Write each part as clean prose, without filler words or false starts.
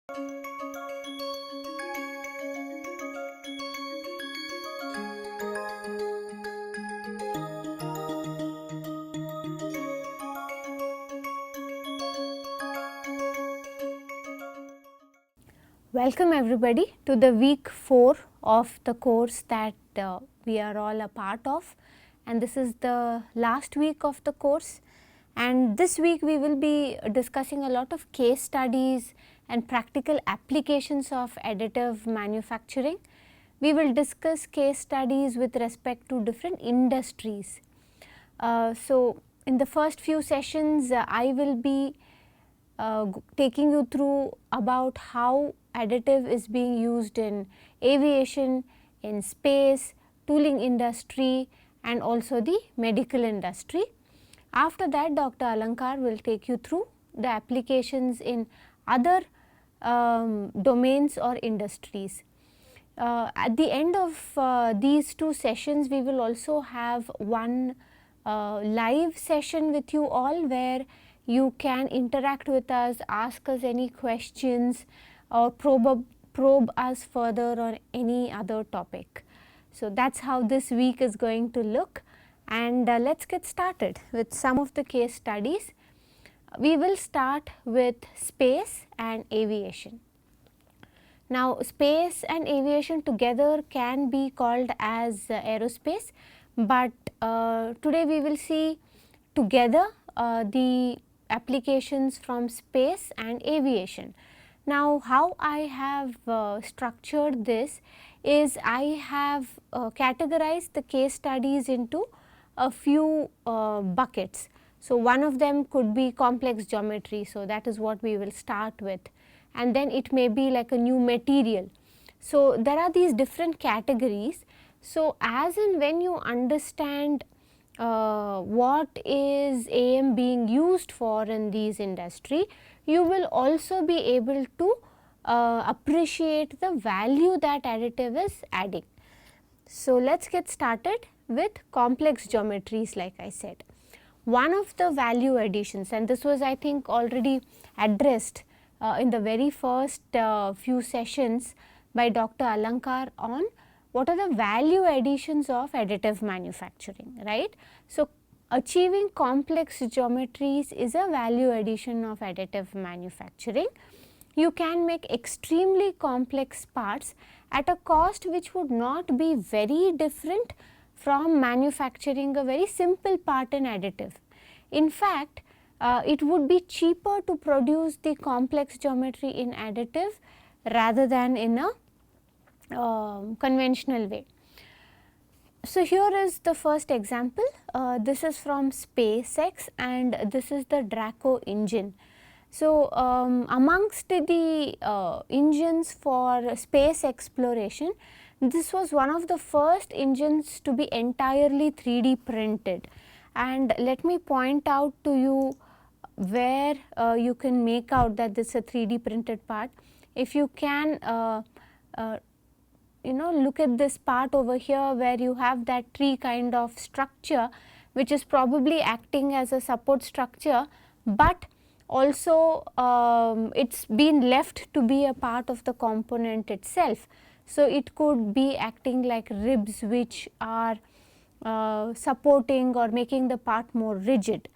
Welcome everybody to the week 4 of the course that we are all a part of, and this is the last week of the course. And this week we will be discussing a lot of case studies and practical applications of additive manufacturing. We will discuss case studies with respect to different industries. So in the first few sessions I will be taking you through about how additive is being used in aviation, in space, tooling industry and also the medical industry. After that, Dr. Alankar will take you through the applications in other domains or industries. At the end of these two sessions, we will also have one live session with you all, where you can interact with us, ask us any questions or probe us further on any other topic. So that's how this week is going to look, and let's get started with some of the case studies. We will start with space and aviation. Now, space and aviation together can be called as aerospace, but today we will see together the applications from space and aviation. Now, how I have structured this is I have categorized the case studies into a few buckets. So, one of them could be complex geometry. So, that is what we will start with, and then it may be like a new material. So, there are these different categories. So, as and when you understand what is AM being used for in these industry, you will also be able to appreciate the value that additive is adding. So, let us get started with complex geometries. Like I said, one of the value additions, and this was I think already addressed in the very first few sessions by Dr. Alankar on what are the value additions of additive manufacturing, right. So, achieving complex geometries is a value addition of additive manufacturing. You can make extremely complex parts at a cost which would not be very different from manufacturing a very simple part in additive. In fact, it would be cheaper to produce the complex geometry in additive rather than in a conventional way. So, here is the first example. This is from SpaceX and this is the Draco engine. So, amongst the engines for space exploration, this was one of the first engines to be entirely 3D printed. And let me point out to you where you can make out that this is a 3D printed part. If you can look at this part over here where you have that tree kind of structure which is probably acting as a support structure, but also it's been left to be a part of the component itself. So, it could be acting like ribs which are supporting or making the part more rigid.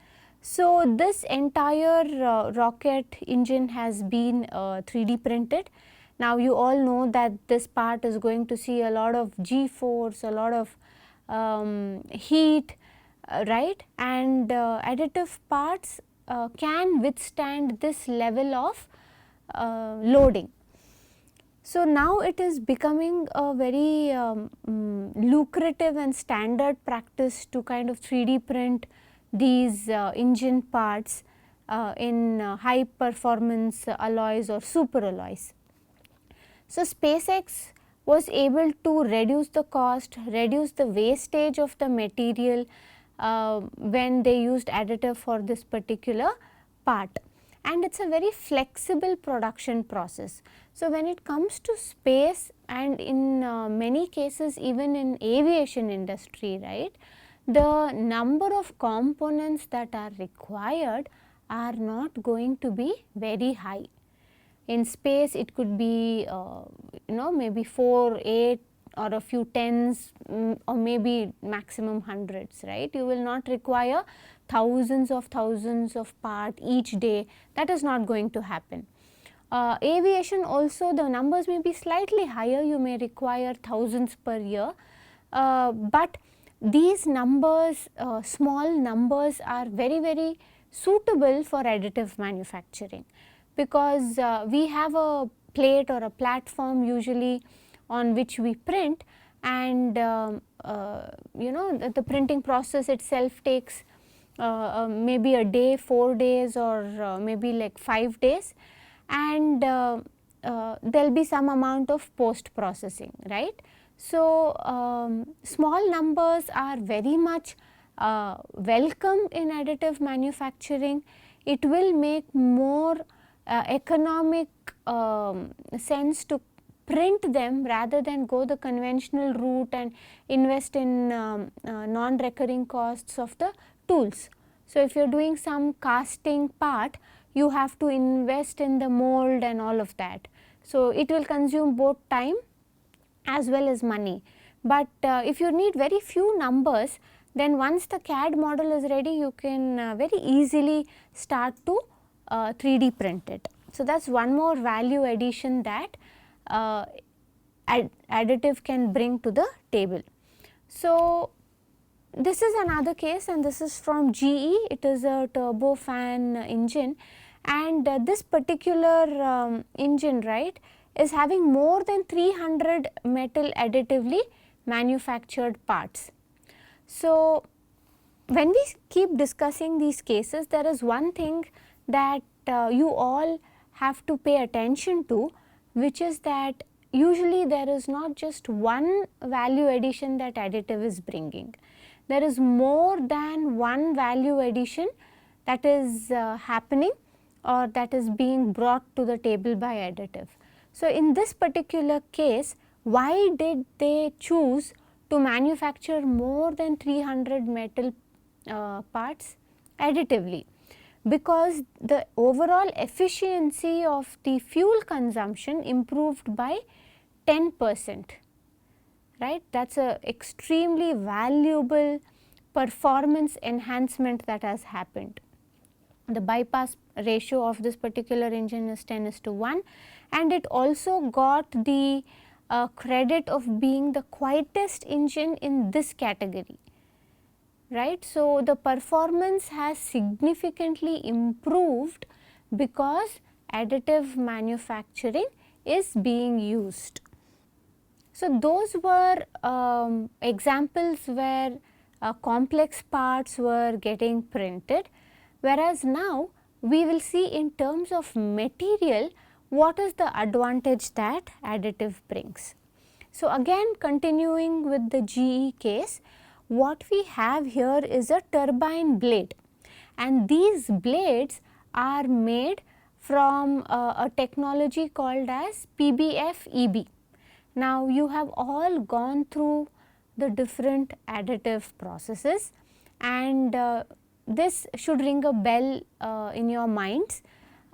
So, this entire rocket engine has been 3D printed. Now, you all know that this part is going to see a lot of G-force, a lot of heat, right, and additive parts can withstand this level of loading. So, now it is becoming a very lucrative and standard practice to kind of 3D print these engine parts in high performance alloys or super alloys. So, SpaceX was able to reduce the cost, reduce the wastage of the material when they used additive for this particular part, and it is a very flexible production process. So, when it comes to space and in many cases even in aviation industry, right, the number of components that are required are not going to be very high. In space it could be maybe 4, 8 or a few tens, or maybe maximum hundreds, right. You will not require thousands of part each day. That is not going to happen. Aviation also, the numbers may be slightly higher, you may require thousands per year, but these numbers, small numbers, are very suitable for additive manufacturing, because we have a plate or a platform usually on which we print, and the printing process itself takes maybe a day, 4 days, or maybe like 5 days, and there will be some amount of post processing, right. So, small numbers are very much welcome in additive manufacturing. It will make more economic sense to print them rather than go the conventional route and invest in non-recurring costs of the tools. So, if you are doing some casting part, you have to invest in the mold and all of that. So, it will consume both time as well as money. But if you need very few numbers, then once the CAD model is ready, you can very easily start to 3D print it. So, that is one more value addition that additive can bring to the table. So, this is another case, and this is from GE. It is a turbofan engine, and this particular engine, right, is having more than 300 metal additively manufactured parts. So, when we keep discussing these cases, there is one thing that you all have to pay attention to, which is that usually there is not just one value addition that additive is bringing. There is more than one value addition that is happening, or that is being brought to the table by additive. So, in this particular case, why did they choose to manufacture more than 300 metal parts additively? Because the overall efficiency of the fuel consumption improved by 10%, right. That is a extremely valuable performance enhancement that has happened. The bypass ratio of this particular engine is 10:1, and it also got the credit of being the quietest engine in this category, right. So, the performance has significantly improved because additive manufacturing is being used. So, those were examples where complex parts were getting printed, whereas now we will see in terms of material what is the advantage that additive brings. So, again continuing with the GE case, what we have here is a turbine blade, and these blades are made from a technology called as PBF-EB. Now, you have all gone through the different additive processes, and this should ring a bell in your minds.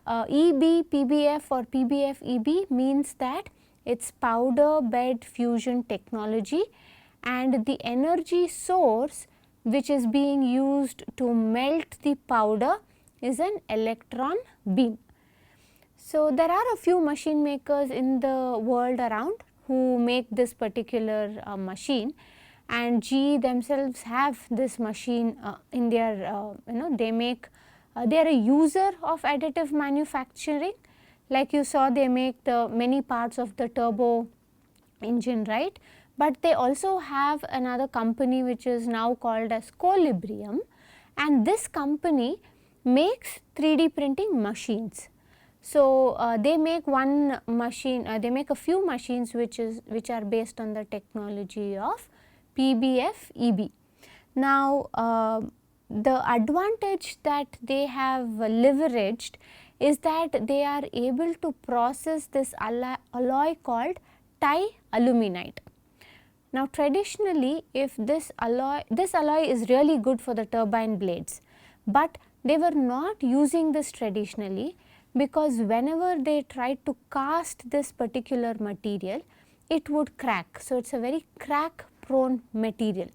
EB, PBF or PBF-EB means that it is powder bed fusion technology, and the energy source which is being used to melt the powder is an electron beam. So, there are a few machine makers in the world around who make this particular machine, and GE themselves have this machine in their they make they are a user of additive manufacturing. Like you saw, they make the many parts of the turbo engine, right, but they also have another company which is now called as Colibrium, and this company makes 3D printing machines. So, they make one machine, they make a few machines which are based on the technology of PBF-EB. Now, the advantage that they have leveraged is that they are able to process this alloy called ti-aluminite. Now, traditionally, if this alloy is really good for the turbine blades, but they were not using this traditionally because whenever they tried to cast this particular material, it would crack. So, it is a very crack prone material.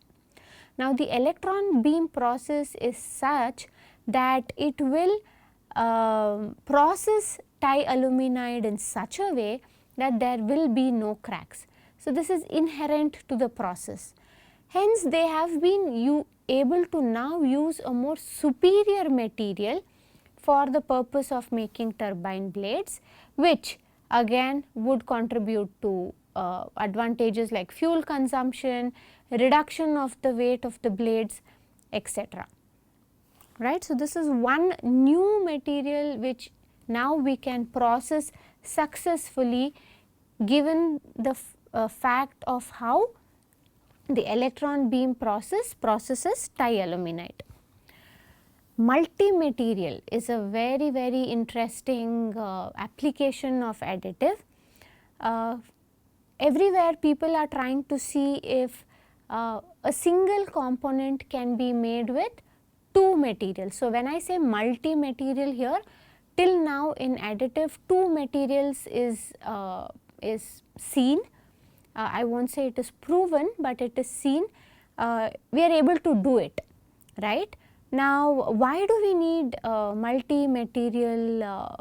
Now, the electron beam process is such that it will process thialuminide in such a way that there will be no cracks. So, this is inherent to the process. Hence, they have been able to now use a more superior material for the purpose of making turbine blades, which again would contribute to advantages like fuel consumption, reduction of the weight of the blades, etc. Right. So, this is one new material which now we can process successfully, given the fact of how the electron beam processes thialuminide. Multi-material is a very interesting application of additive. Everywhere people are trying to see if a single component can be made with two materials. So, when I say multi-material here, till now in additive two materials is seen. I will not say it is proven, but it is seen. We are able to do it, right. Now, why do we need multi-material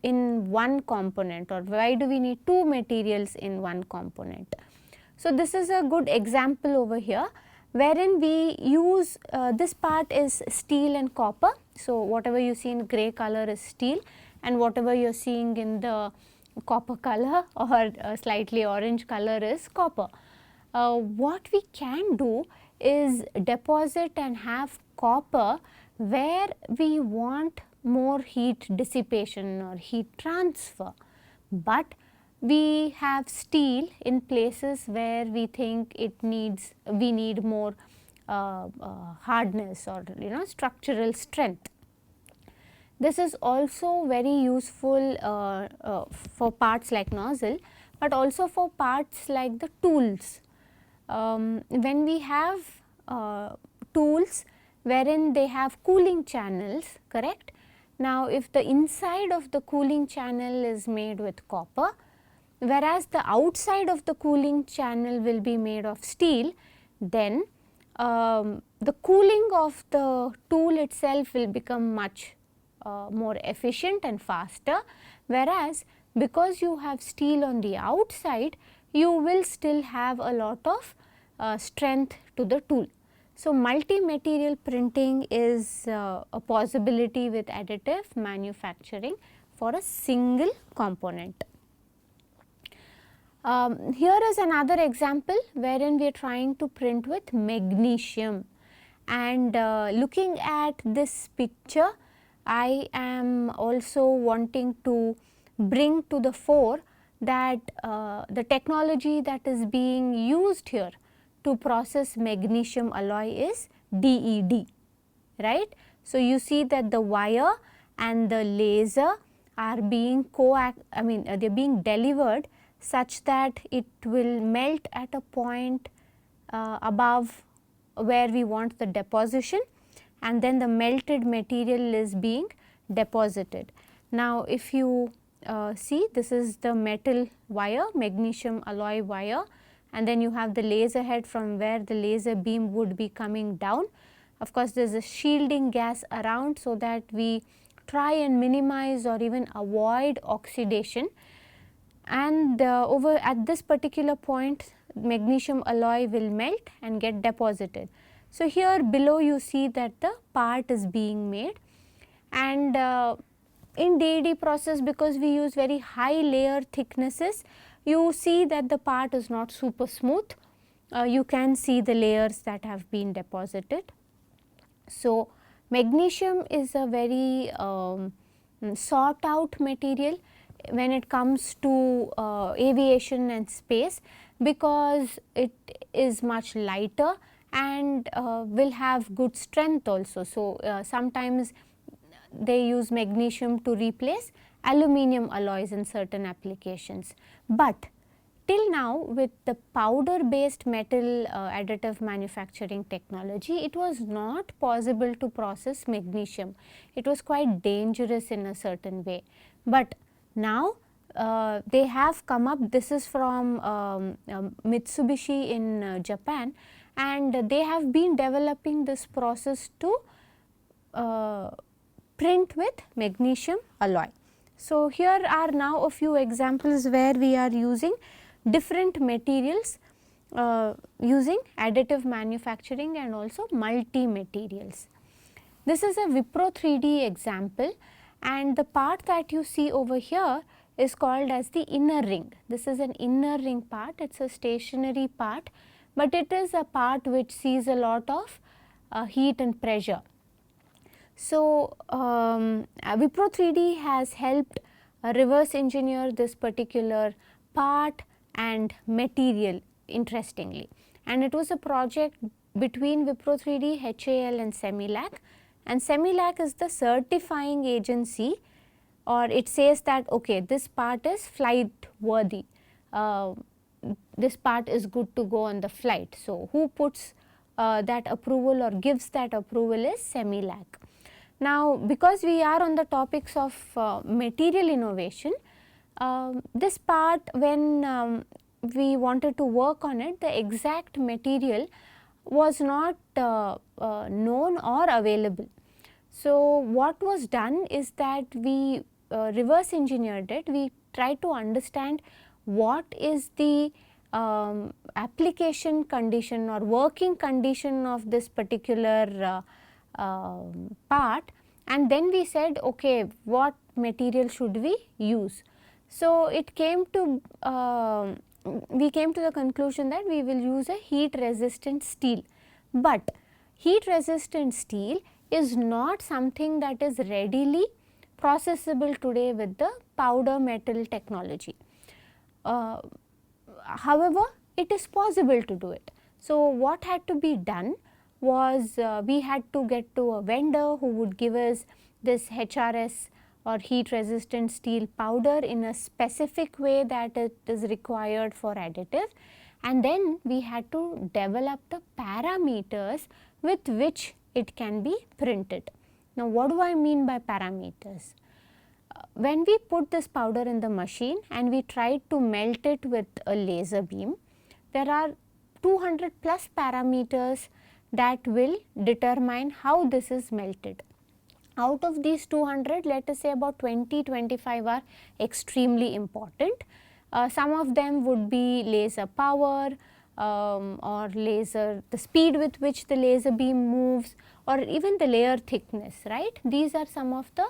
in one component, or why do we need two materials in one component? So, this is a good example over here, wherein we use this part is steel and copper. So, whatever you see in grey color is steel, and whatever you are seeing in the copper color or slightly orange color is copper. What we can do is deposit and have copper where we want more heat dissipation or heat transfer, but we have steel in places where we think we need more hardness or structural strength. This is also very useful for parts like nozzle, but also for parts like the tools. When we have tools wherein they have cooling channels, correct. Now, if the inside of the cooling channel is made with copper, whereas the outside of the cooling channel will be made of steel, then the cooling of the tool itself will become much more efficient and faster, whereas because you have steel on the outside, you will still have a lot of strength to the tool. So, multi-material printing is a possibility with additive manufacturing for a single component. Here is another example wherein we are trying to print with magnesium, and looking at this picture, I am also wanting to bring to the fore that the technology that is being used here to process magnesium alloy is DED, right. So, you see that the wire and the laser are being they are being delivered such that it will melt at a point above where we want the deposition, and then the melted material is being deposited. Now, if you see, this is the metal wire, magnesium alloy wire, and then you have the laser head from where the laser beam would be coming down. Of course, there is a shielding gas around, so that we try and minimize or even avoid oxidation, and over at this particular point magnesium alloy will melt and get deposited. So, here below you see that the part is being made, and in DED process, because we use very high layer thicknesses, you see that the part is not super smooth. You can see the layers that have been deposited. So, magnesium is a very sought out material when it comes to aviation and space, because it is much lighter and will have good strength also. So, sometimes they use magnesium to replace aluminum alloys in certain applications, but till now with the powder based metal additive manufacturing technology, it was not possible to process magnesium. It was quite dangerous in a certain way, but now they have come up. This is from Mitsubishi in Japan, and they have been developing this process to print with magnesium alloy. So, here are now a few examples where we are using different materials using additive manufacturing and also multi materials. This is a Wipro 3D example, and the part that you see over here is called as the inner ring. This is an inner ring part, it is a stationary part, but it is a part which sees a lot of heat and pressure. So, Wipro 3D has helped reverse engineer this particular part and material interestingly, and it was a project between Wipro 3D, HAL and Semilac, and Semilac is the certifying agency, or it says that okay, this part is flight worthy, this part is good to go on the flight. So, who puts that approval or gives that approval is Semilac. Now, because we are on the topics of material innovation, this part when we wanted to work on it, the exact material was not known or available. So, what was done is that we reverse engineered it. We tried to understand what is the application condition or working condition of this particular part, and then we said okay, what material should we use. So, it came to we came to the conclusion that we will use a heat resistant steel, but heat resistant steel is not something that is readily processable today with the powder metal technology. However, it is possible to do it. So, what had to be done was we had to get to a vendor who would give us this HRS or heat resistant steel powder in a specific way that it is required for additive, and then we had to develop the parameters with which it can be printed. Now, what do I mean by parameters? When we put this powder in the machine and we tried to melt it with a laser beam, there are 200 plus parameters that will determine how this is melted. Out of these 200, let us say about 20-25 are extremely important. Some of them would be laser power or laser, the speed with which the laser beam moves, or even the layer thickness, right. These are some of the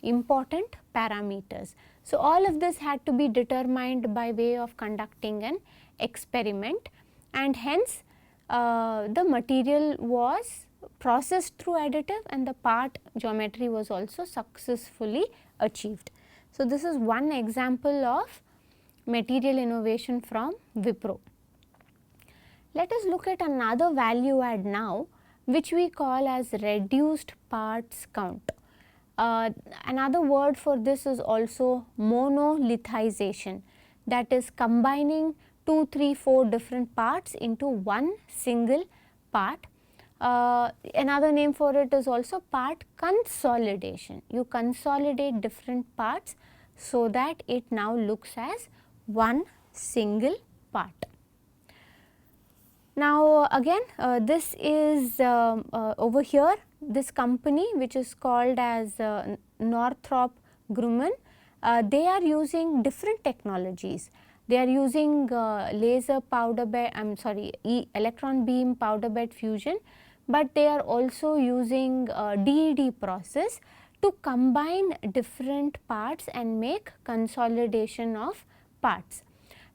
important parameters. So, all of this had to be determined by way of conducting an experiment, and hence the material was processed through additive and the part geometry was also successfully achieved. So, this is one example of material innovation from Wipro. Let us look at another value add now, which we call as reduced parts count. Another word for this is also monolithization, that is combining 2, 3, 4 different parts into one single part. Another name for it is also part consolidation. You consolidate different parts so that it now looks as one single part. Now, again this is over here, this company which is called as Northrop Grumman, they are using different technologies. They are using laser powder bed, electron beam powder bed fusion, but they are also using DED process to combine different parts and make consolidation of parts.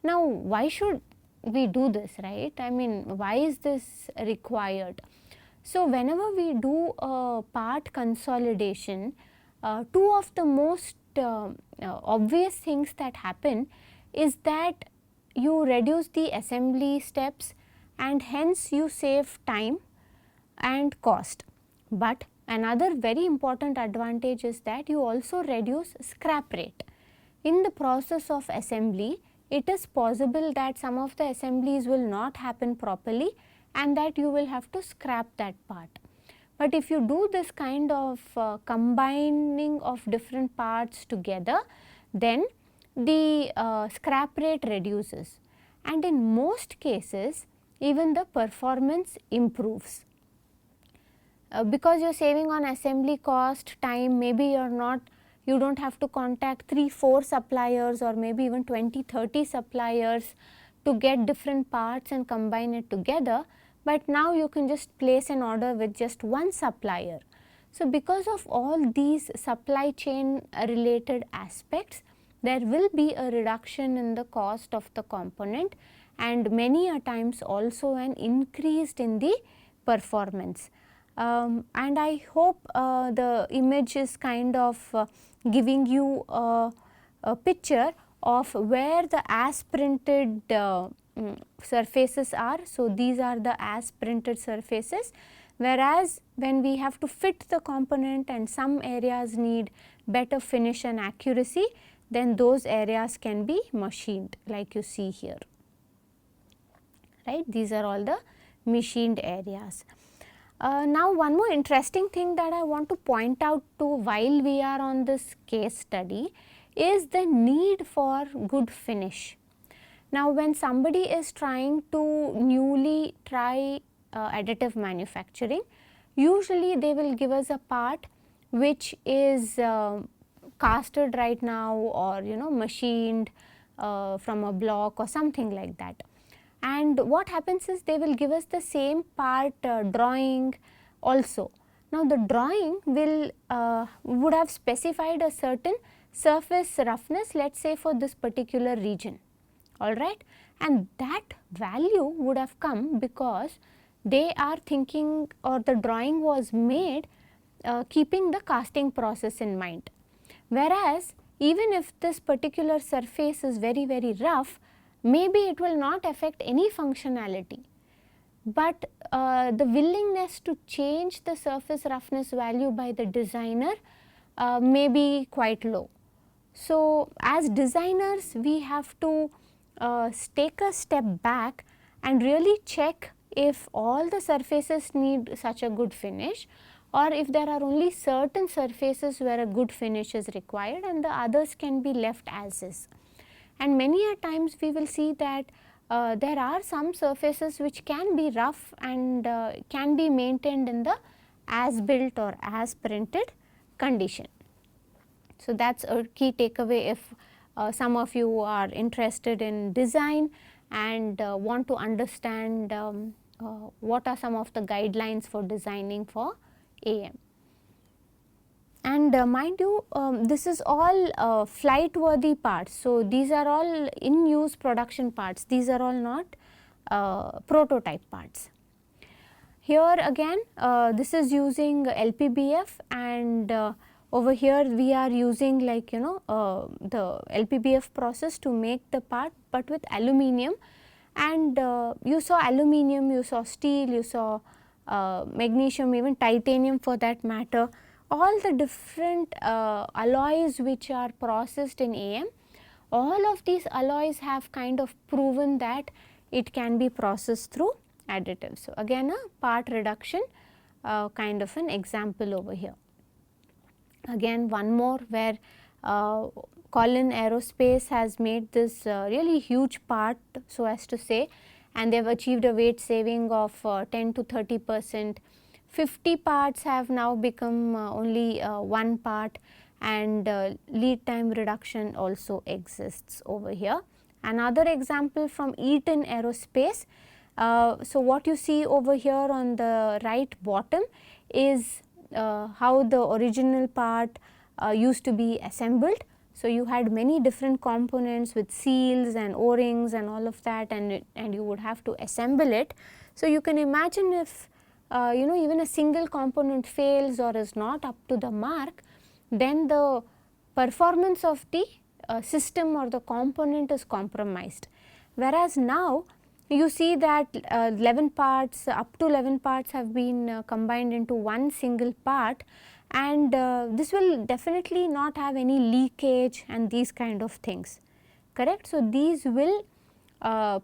Now, why should we do this, right? I mean, why is this required? So, whenever we do a part consolidation, two of the most obvious things that happen is that you reduce the assembly steps and hence you save time and cost. But another very important advantage is that you also reduce scrap rate. In the process of assembly, it is possible that some of the assemblies will not happen properly and that you will have to scrap that part. But if you do this kind of combining of different parts together, then the scrap rate reduces, and in most cases even the performance improves. Because you are saving on assembly cost, time, maybe you don't have to contact 3-4 suppliers or maybe even 20-30 suppliers to get different parts and combine it together, but now you can just place an order with just one supplier. So, because of all these supply chain related aspects, there will be a reduction in the cost of the component and many a times also an increase in the performance. And I hope the image is kind of giving you a picture of where the as printed surfaces are. So, these are the as printed surfaces, whereas when we have to fit the component and some areas need better finish and accuracy, then those areas can be machined like you see here, right. These are all the machined areas. Now, one more interesting thing that I want to point out to while we are on this case study is the need for good finish. Now, when somebody is trying to newly try additive manufacturing, usually they will give us a part which is casted right now or machined from a block or something like that. And what happens is they will give us the same part drawing also. Now, the drawing will would have specified a certain surface roughness, let us say for this particular region, alright, and that value would have come because they are thinking or the drawing was made keeping the casting process in mind. Whereas, even if this particular surface is very rough, maybe it will not affect any functionality, but the willingness to change the surface roughness value by the designer may be quite low. So, as designers we have to take a step back and really check if all the surfaces need such a good finish, or if there are only certain surfaces where a good finish is required and the others can be left as is. And many a times we will see that there are some surfaces which can be rough and can be maintained in the as built or as printed condition. So, that is a key takeaway if some of you are interested in design and want to understand what are some of the guidelines for designing for AM. And mind you, this is all flight worthy parts. So, these are all in use production parts, these are all not prototype parts. Here again this is using LPBF, and over here we are using like the LPBF process to make the part, but with aluminium. And you saw aluminium, you saw steel, you saw magnesium, even titanium for that matter. All the different alloys which are processed in AM, all of these alloys have kind of proven that it can be processed through additives. So, again a part reduction kind of an example over here. Again one more where Colin Aerospace has made this really huge part, so as to say, and they have achieved a weight saving of 10 to 30%. 50 parts have now become only one part, and lead time reduction also exists over here. Another example from Eaton Aerospace. So, what you see over here on the right bottom is how the original part used to be assembled. So, you had many different components with seals and O-rings and all of that, and you would have to assemble it. So, you can imagine if even a single component fails or is not up to the mark, then the performance of the system or the component is compromised. Whereas now you see that 11 parts, up to 11 parts have been combined into one single part, and this will definitely not have any leakage and these kind of things. correct. So, these will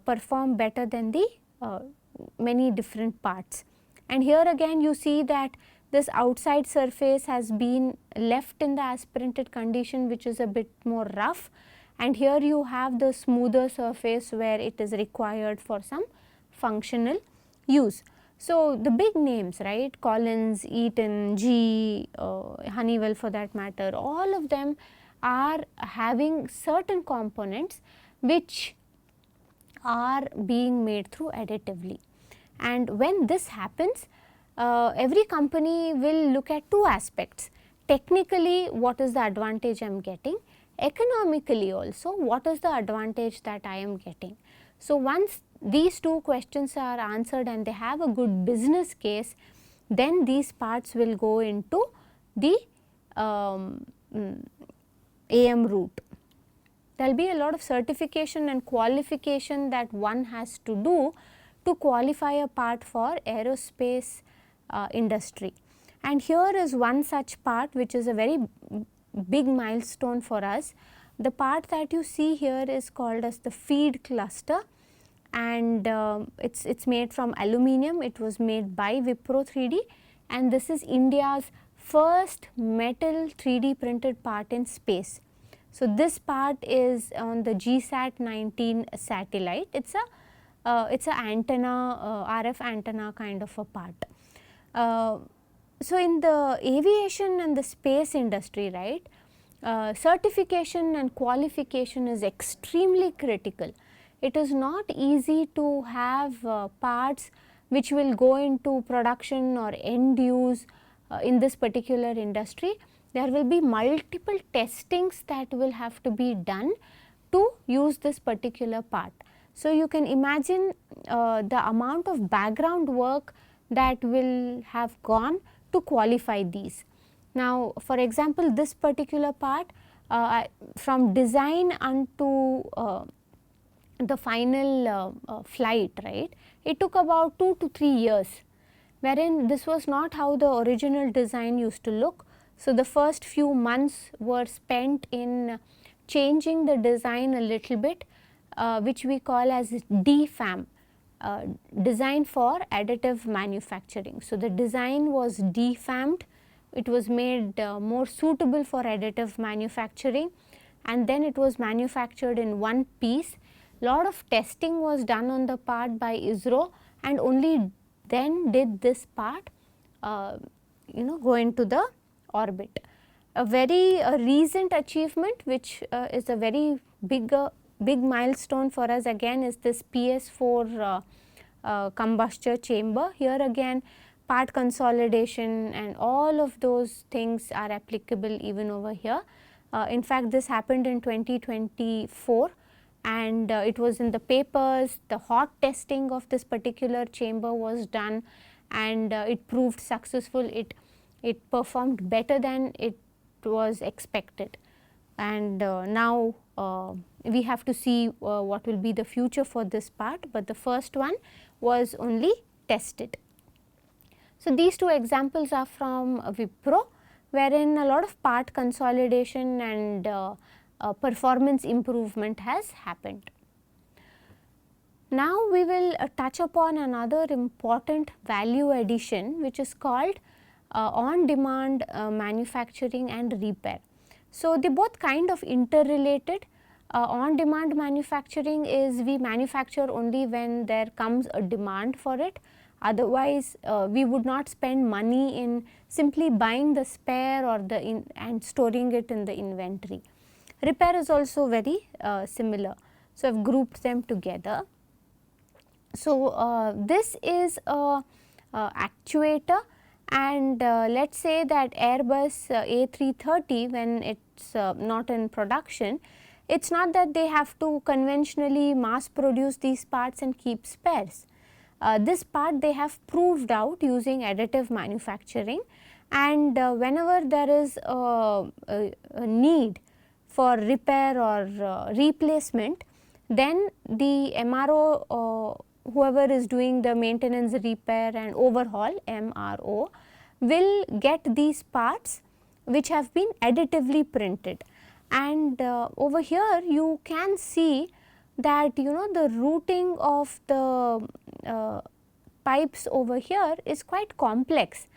perform better than the many different parts. And here again you see that this outside surface has been left in the aspirated condition, which is a bit more rough, and here you have the smoother surface where it is required for some functional use. So, the big names, right, Collins, Eaton, GE, Honeywell for that matter, all of them are having certain components which are being made through additively. And when this happens, every company will look at two aspects: technically what is the advantage I am getting, economically also what is the advantage that I am getting. So, once these two questions are answered and they have a good business case, then these parts will go into the AM route. There will be a lot of certification and qualification that one has to do to qualify a part for aerospace industry. And here is one such part which is a very big milestone for us. The part that you see here is called as the feed cluster, and it's made from aluminum. It was made by Wipro 3D, and this is India's first metal 3D printed part in space. So, this part is on the GSAT-19 satellite. It's a antenna, RF antenna kind of a part. So, in the aviation and the space industry, right, certification and qualification is extremely critical. It is not easy to have parts which will go into production or end use in this particular industry. There will be multiple testings that will have to be done to use this particular part. So, you can imagine the amount of background work that will have gone to qualify these. Now, for example, this particular part from design unto the final flight, right, it took about 2 to 3 years, wherein this was not how the original design used to look. So, the first few months were spent in changing the design a little bit, which we call as DFAM, design for additive manufacturing. So, the design was DFAMmed, it was made more suitable for additive manufacturing, and then it was manufactured in one piece. Lot of testing was done on the part by ISRO, and only then did this part go into the orbit. A very recent achievement, which is a very big milestone for us again, is this PS4 combustor chamber. Here again part consolidation and all of those things are applicable even over here. In fact, this happened in 2024, and it was in the papers. The hot testing of this particular chamber was done, and it proved successful. It performed better than it was expected, and now we have to see what will be the future for this part, but the first one was only tested. So, these two examples are from Wipro, wherein a lot of part consolidation and performance improvement has happened. Now, we will touch upon another important value addition, which is called on-demand manufacturing and repair. So, they both kind of interrelated. On-demand manufacturing is we manufacture only when there comes a demand for it. Otherwise, we would not spend money in simply buying the spare or and storing it in the inventory. Repair is also very similar. So, I have grouped them together. So, this is a actuator, and let us say that Airbus A330, when it is not in production, it is not that they have to conventionally mass produce these parts and keep spares. This part they have proved out using additive manufacturing, and whenever there is a need for repair or replacement, then the MRO, whoever is doing the maintenance, repair and overhaul, MRO, will get these parts which have been additively printed. and over here you can see that the routing of the pipes over here is quite complex,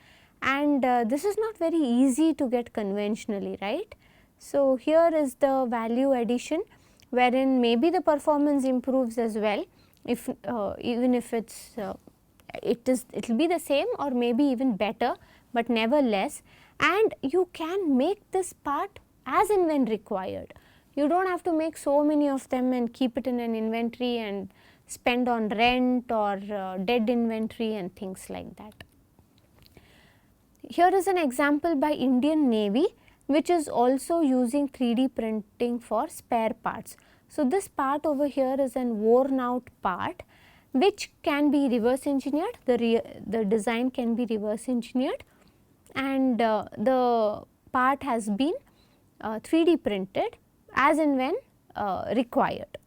and this is not very easy to get conventionally, right. So, here is the value addition, wherein maybe the performance improves as well, if even if it will be the same or maybe even better, but nevertheless, and you can make this part as and when required. You do not have to make so many of them and keep it in an inventory and spend on rent or dead inventory and things like that. Here is an example by Indian Navy, which is also using 3D printing for spare parts. So, this part over here is an worn out part which can be reverse engineered, the design can be reverse engineered, and the part has been 3D printed as and when required.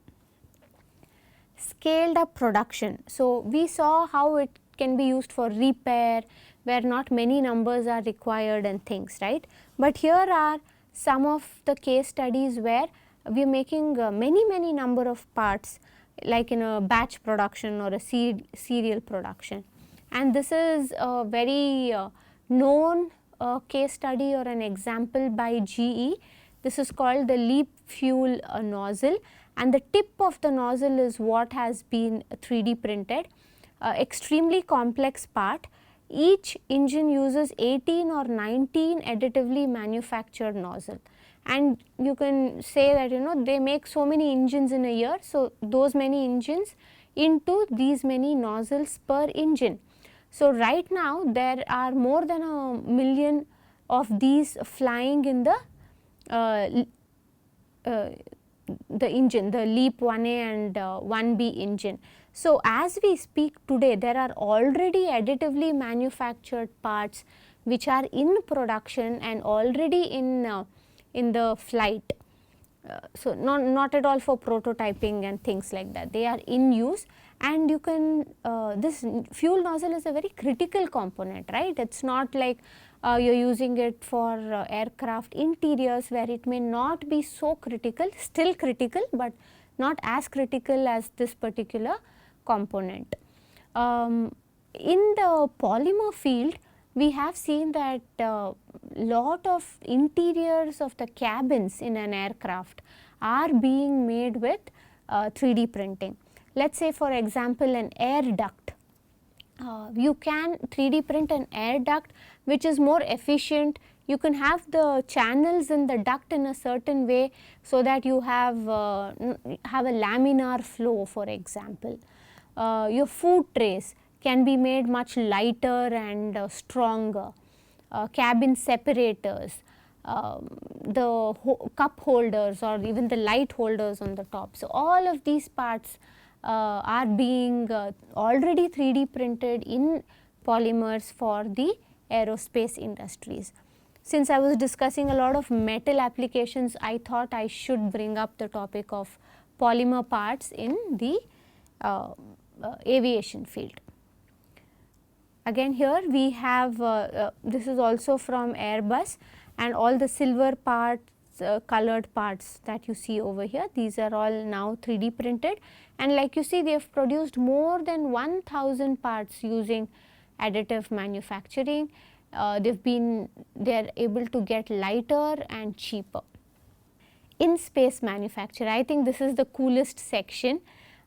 Scaled up production. So, we saw how it can be used for repair, where not many numbers are required and things, right. But here are some of the case studies where we are making many number of parts, like in a batch production or a serial production. And this is a very known case study or an example by GE. This is called the LEAP fuel nozzle, and the tip of the nozzle is what has been 3D printed. Extremely complex part. Each engine uses 18 or 19 additively manufactured nozzle, and you can say that they make so many engines in a year. So, those many engines into these many nozzles per engine. So, right now there are more than 1 million of these flying in the engine, the LEAP 1A and 1B engine. So, as we speak today, there are already additively manufactured parts which are in production and already in the flight. So, not at all for prototyping and things like that, they are in use, and you can this fuel nozzle is a very critical component, right. It is not like you are using it for aircraft interiors, where it may not be so critical, still critical, but not as critical as this particular component. In the polymer field, we have seen that lot of interiors of the cabins in an aircraft are being made with 3D printing. Let us say for example an air duct. You can 3D print an air duct which is more efficient. You can have the channels in the duct in a certain way, so that you have a laminar flow, for example. Your food trays can be made much lighter and stronger. Cabin separators, the cup holders or even the light holders on the top. So, all of these parts are being already 3D printed in polymers for the aerospace industries. Since I was discussing a lot of metal applications, I thought I should bring up the topic of polymer parts in the aviation field. Again, here we have this is also from Airbus, and all the silver parts, colored parts that you see over here, these are all now 3D printed, and like you see, they have produced more than 1000 parts using additive manufacturing. They are able to get lighter and cheaper. In space manufacture, I think this is the coolest section.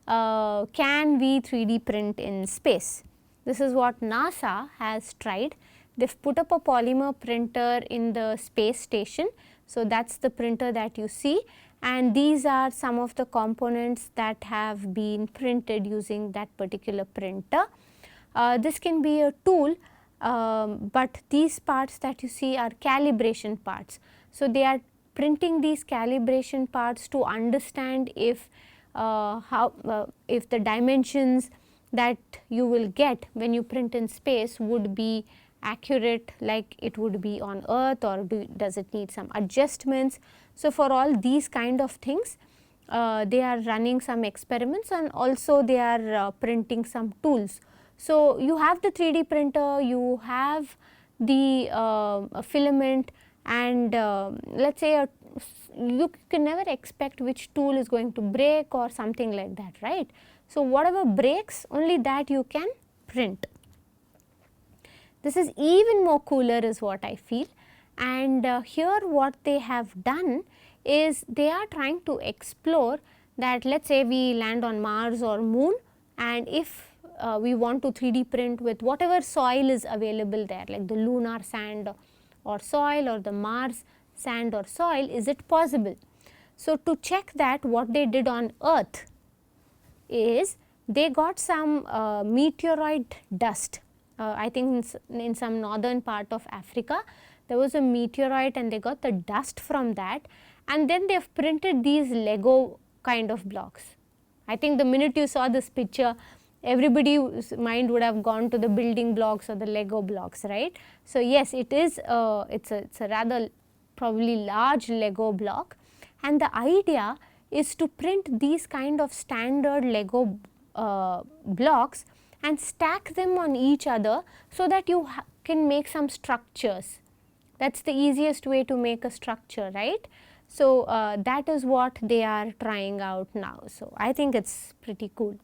Can we 3D print in space? This is what NASA has tried. They have put up a polymer printer in the space station. So, that is the printer that you see, and these are some of the components that have been printed using that particular printer. This can be a tool, but these parts that you see are calibration parts. So, they are printing these calibration parts to understand if if the dimensions that you will get when you print in space would be accurate like it would be on earth, or does it need some adjustments. So, for all these kind of things, they are running some experiments, and also they are printing some tools. So, you have the 3D printer, you have the filament, and let us say you can never expect which tool is going to break or something like that, right. So, whatever breaks, only that you can print. This is even more cooler is what I feel, and here what they have done is they are trying to explore that, let us say we land on Mars or Moon, and if we want to 3D print with whatever soil is available there, like the lunar sand or soil or the Mars sand or soil, is it possible. So, to check that, what they did on Earth is they got some meteorite dust. I think in some northern part of Africa, there was a meteorite and they got the dust from that, and then they have printed these Lego kind of blocks. I think the minute you saw this picture, everybody's mind would have gone to the building blocks or the Lego blocks, right. So, yes, it is it's a rather probably large Lego block, and the idea is to print these kind of standard Lego blocks and stack them on each other, so that you can make some structures. That is the easiest way to make a structure, right. So, that is what they are trying out now. So, I think it is pretty cool.